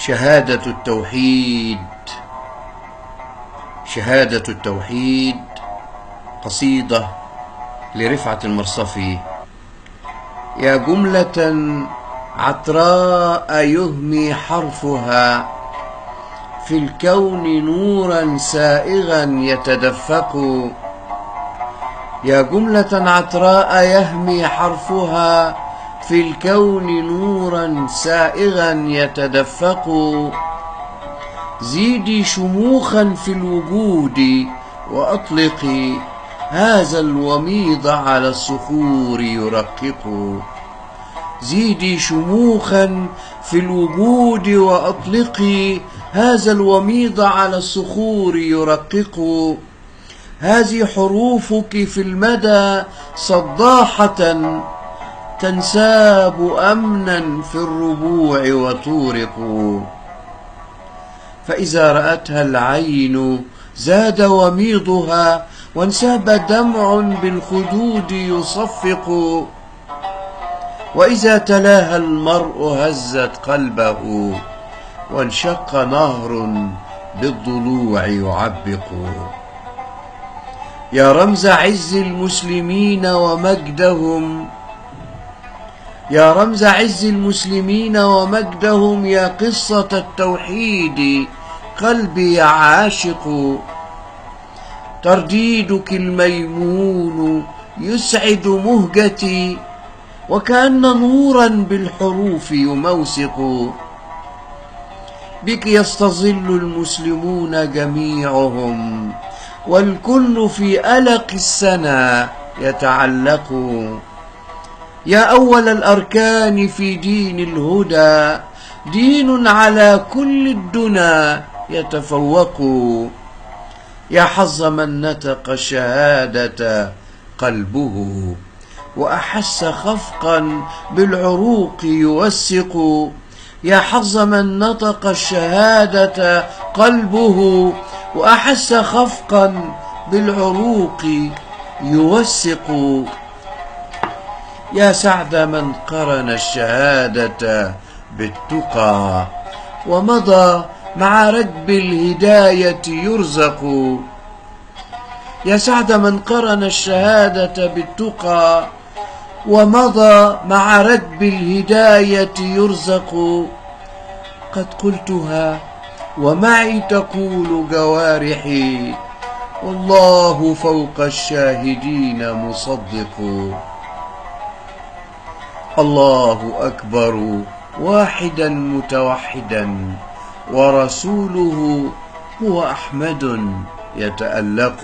شهادة التوحيد. شهادة التوحيد قصيدة لرفعت المرصفي. يا جملة عطراء يهمي حرفها في الكون نورا سائغا يتدفق. يا جملة عطراء يهمي حرفها في الكون نورا سائغا يتدفق. زيدي شموخا في الوجود وأطلقي هذا الوميض على الصخور يرقق. زيدي شموخا في الوجود وأطلقي هذا الوميض على الصخور يرقق. هذه حروفك في المدى صداحة تنساب أمنا في الربوع وتورق. فإذا رأتها العين زاد وميضها وانساب دمع بالخدود يصفق. وإذا تلاها المرء هزت قلبه وانشق نهر بالضلوع يعبق. يا رمز عز المسلمين ومجدهم، يا رمز عز المسلمين ومجدهم، يا قصة التوحيد قلبي عاشق. ترديدك الميمون يسعد مهجتي وكأن نورا بالحروف يموسق. بك يستظل المسلمون جميعهم والكل في ألق السنا يتعلق. يا أول الأركان في دين الهدى، دين على كل الدنا يتفوق. يا حظ من نطق الشهادة قلبه وأحس خفقا بالعروق يوسق. يا حظ من نطق الشهادة قلبه وأحس خفقا بالعروق يوسق. يا سعد من قرن الشهادة بالتقى ومضى مع ركب الهداية يرزق. يا سعد من قرن الشهادة بالتقى ومضى مع ركب الهداية يرزق. قد قلتها ومعي تقول جوارحي والله فوق الشاهدين مصدق. الله أكبر واحدا متوحدا ورسوله هو أحمد يتألق.